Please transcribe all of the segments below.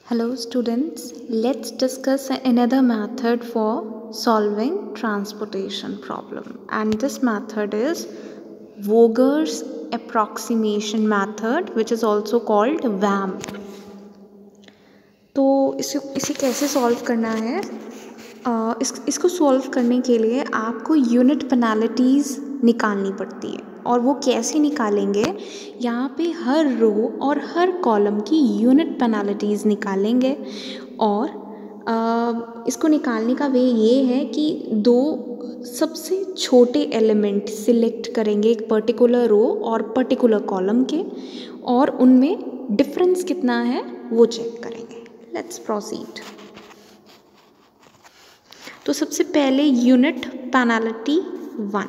Hello students, let's discuss another method for solving transportation problem, and this method is Vogler's approximation method, which is also called VAMP. तो इसे कैसे solve करना है? इसको solve करने के लिए आपको यूनिट पेनल्टीज़ निकालनी पड़ती है, और वो कैसे निकालेंगे? यहाँ पे हर रो और हर कॉलम की यूनिट पेनल्टीज़ निकालेंगे, और इसको निकालने का वे ये है कि दो सबसे छोटे एलिमेंट सिलेक्ट करेंगे एक पर्टिकुलर रो और पर्टिकुलर कॉलम के, और उनमें डिफरेंस कितना है वो चेक करेंगे। Let's proceed. तो सबसे पहले यूनिट पेनल्टी 1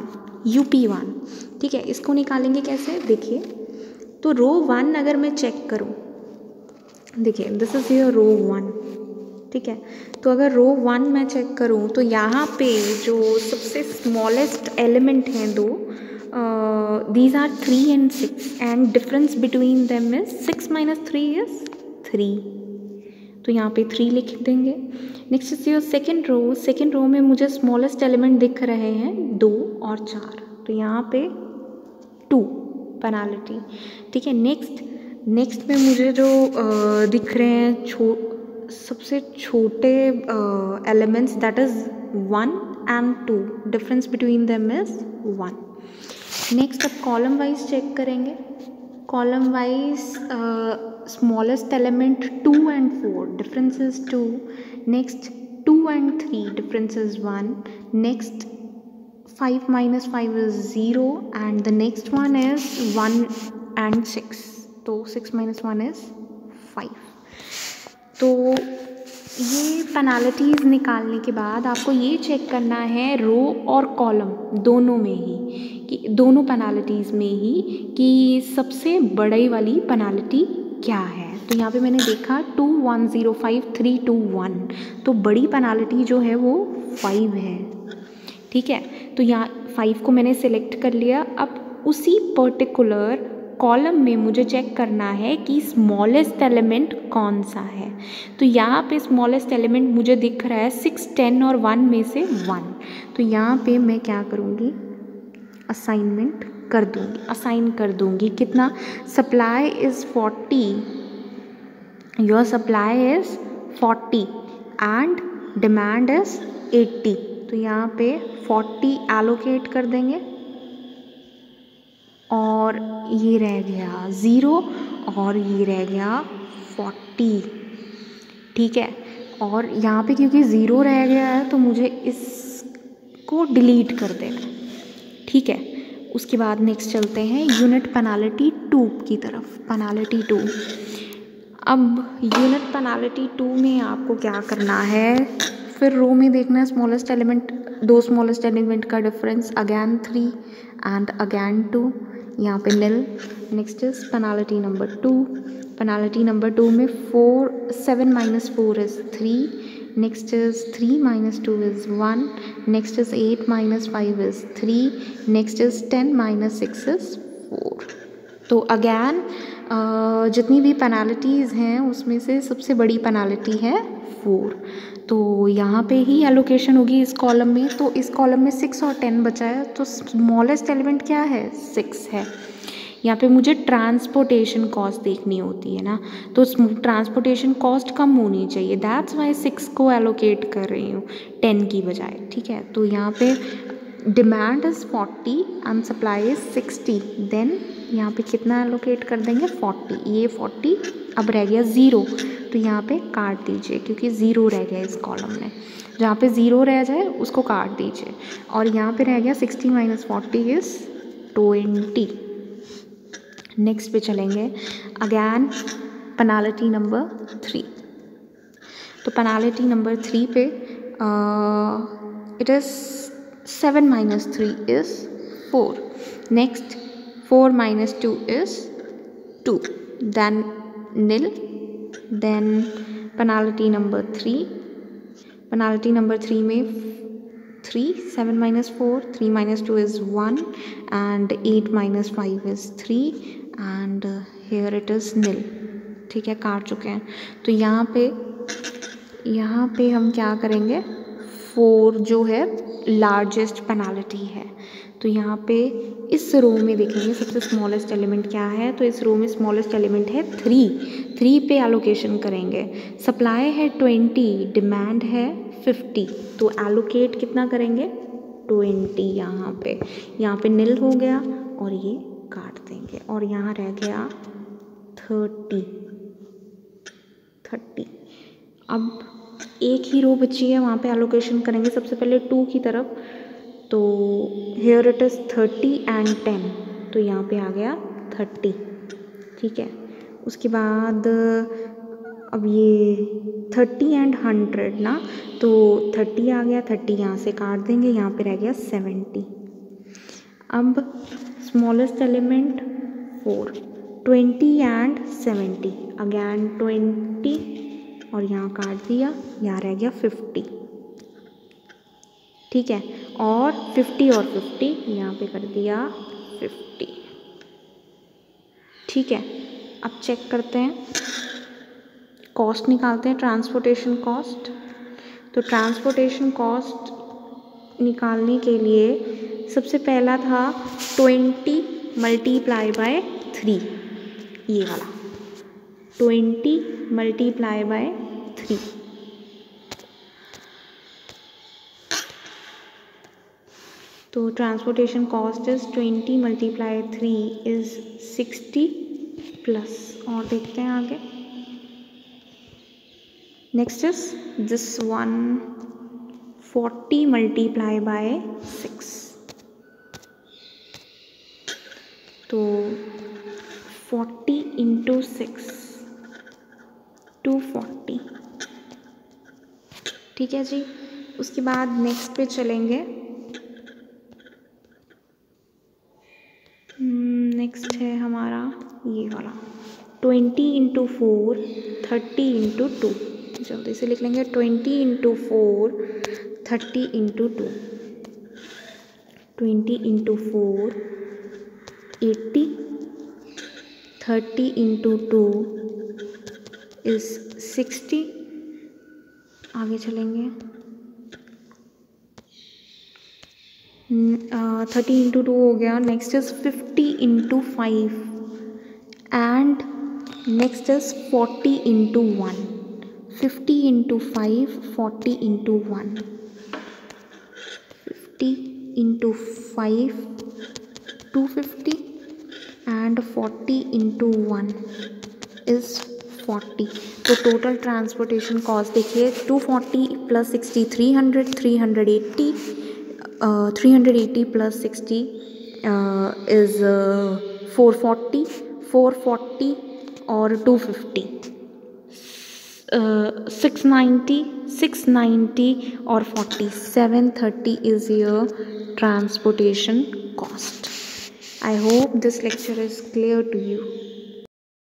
UP1, ठीक है, इसको निकालेंगे कैसे? देखिए, तो रो 1 अगर मैं चेक करूं, देखिए दिस इज योर रो 1, ठीक है। तो अगर रो 1 मैं चेक करूं तो यहाँ पे जो सबसे स्मॉलेस्ट एलिमेंट हैं दो, these are 3 and 6 and difference between them is 6 - 3 is 3, तो यहाँ पे 3 लिख देंगे। Next is your second row में मुझे स्मॉलेस्ट एलिमेंट दिख रहे हैं 2 और 4, तो यहाँ पे 2 पेनल्टी, ठीक है। नेक्स्ट में मुझे जो दिख रहे हैं सबसे छोटे elements, that is 1 and 2, difference between them is 1। Next अब कॉलम वाइज चेक करेंगे। Column wise smallest element 2 and 4, difference is 2. Next 2 and 3, difference is 1. Next 5 - 5 is 0, and the next one is 1 and 6, तो 6 - 1 is 5। तो ये penalties निकालने के बाद आपको ये चेक करना है रो और कॉलम दोनों में ही, कि दोनों पेनल्टीज़ में ही कि सबसे बड़ी वाली पेनल्टी क्या है। तो यहाँ पे मैंने देखा 2 1 0 5 3 2 1, तो बड़ी पेनल्टी जो है वो 5 है, ठीक है। तो यहाँ 5 को मैंने सेलेक्ट कर लिया। अब उसी पर्टिकुलर कॉलम में मुझे चेक करना है कि स्मॉलेस्ट एलिमेंट कौन सा है। तो यहाँ पे स्मॉलेस्ट एलिमेंट मुझे दिख रहा है 6 10 और 1 में से 1, तो यहाँ पे मैं क्या करूँगी? असाइन कर दूँगी कितना? Supply is 40, your supply is 40 and demand is 80, तो यहाँ पे 40 एलोकेट कर देंगे, और ये रह गया 0 और ये रह गया 40, ठीक है। और यहाँ पे क्योंकि 0 रह गया है तो मुझे इसको डिलीट कर देना, ठीक है। उसके बाद नेक्स्ट चलते हैं यूनिट पेनल्टी 2 की तरफ। पेनल्टी 2, अब यूनिट पेनल्टी 2 में आपको क्या करना है? फिर रो में देखना है स्मॉलेस्ट एलिमेंट, दो स्मॉलेस्ट एलिमेंट का डिफरेंस, अगैन 3 एंड अगैन 2, यहाँ पे nil. Next is penalty number 2। Penalty number 2 में 7 - 4 is 3, next is 3 - 2 is 1, next is 8 - 5 is 3, next is 10 - 6 is 4। तो अगैन जितनी भी पेनल्टीज़ हैं उसमें से सबसे बड़ी पेनल्टी है 4, तो यहाँ पे ही एलोकेशन होगी इस कॉलम में। तो इस कॉलम में 6 और 10 बचा है, तो स्मॉलेस्ट एलिमेंट क्या है? 6 है। यहाँ पे मुझे ट्रांसपोर्टेशन कॉस्ट देखनी होती है ना, तो ट्रांसपोर्टेशन कॉस्ट कम होनी चाहिए, दैट्स वाई 6 को एलोकेट कर रही हूँ 10 की बजाय, ठीक है। तो यहाँ पे demand is 40 and supply is 60, then यहाँ पे कितना एलोकेट कर देंगे? 40, ये 40 अब रह गया 0, तो यहाँ पे काट दीजिए क्योंकि 0 रह गया इस कॉलम में, जहाँ पे 0 रह जाए उसको काट दीजिए, और यहाँ पे रह गया 60 - 40 इज़ 20। नेक्स्ट पे चलेंगे अगैन पेनल्टी नंबर 3। तो पेनल्टी नंबर 3 पे it is 7 - 3 is 4, next 4 - 2 is 2, then nil, then penalty number 3। Penalty number 3 में 3 7 - 4, 3 - 2 is 1, and 8 - 5 is 3, and here it is nil. ठीक है, काट चुके हैं। तो यहाँ पे हम क्या करेंगे, 4 जो है लार्जेस्ट पेनाल्टी है। तो यहाँ पे इस रो में देखेंगे सबसे स्मॉलेस्ट एलिमेंट क्या है, तो इस रो में स्मॉलेस्ट एलिमेंट है 3 पे एलोकेशन करेंगे। सप्लाई है 20, डिमांड है 50, तो एलोकेट कितना करेंगे 20 यहाँ पे नील हो गया और ये काट देंगे और यहाँ रह गया 30। अब एक ही रो बची है, वहाँ पे एलोकेशन करेंगे सबसे पहले 2 की तरफ। तो हेयर इट इज़ 30 एंड 10, तो यहाँ पे आ गया 30, ठीक है। उसके बाद अब ये 30 एंड 100 ना, तो 30 आ गया, 30 यहाँ से काट देंगे, यहाँ पे रह गया 70। अब स्मॉलेस्ट एलिमेंट 4, 20 एंड 70, अगैन 20 और यहाँ काट दिया, यहाँ रह गया 50, ठीक है। और 50 और 50 यहाँ पे कर दिया 50, ठीक है। अब चेक करते हैं, कॉस्ट निकालते हैं, ट्रांसपोर्टेशन कॉस्ट। तो ट्रांसपोर्टेशन कॉस्ट निकालने के लिए सबसे पहला था 20 मल्टीप्लाई बाय 3, ये वाला 20 मल्टीप्लाई बाय 3। तो transportation cost is 20 multiply 3 is 60 plus, और देखते हैं आगे। Next is this one 40 multiply by 6, तो 40 इंटू 6 240, ठीक है जी। उसके बाद नेक्स्ट पे चलेंगे, नेक्स्ट है हमारा ये वाला 20 इंटू 4 30 इंटू 2, जल्दी से लिख लेंगे 20 into 4 30 into 2, 20 into 4 80, 30 into 2 is 60। आगे चलेंगे, 30 इंटू 2 हो गया। Next is 50 into 5 and next is 40 into 1, 50 into 5 40 into 1, 50 into 5 250 and 40 into 1 is 40। तो टोटल ट्रांसपोर्टेशन कॉस्ट देखिए 240 प्लस 60 300, 380 380 plus 60 is 440, 440 और 250 690, 690 और 40 730 is your transportation cost. I hope this lecture is clear to you.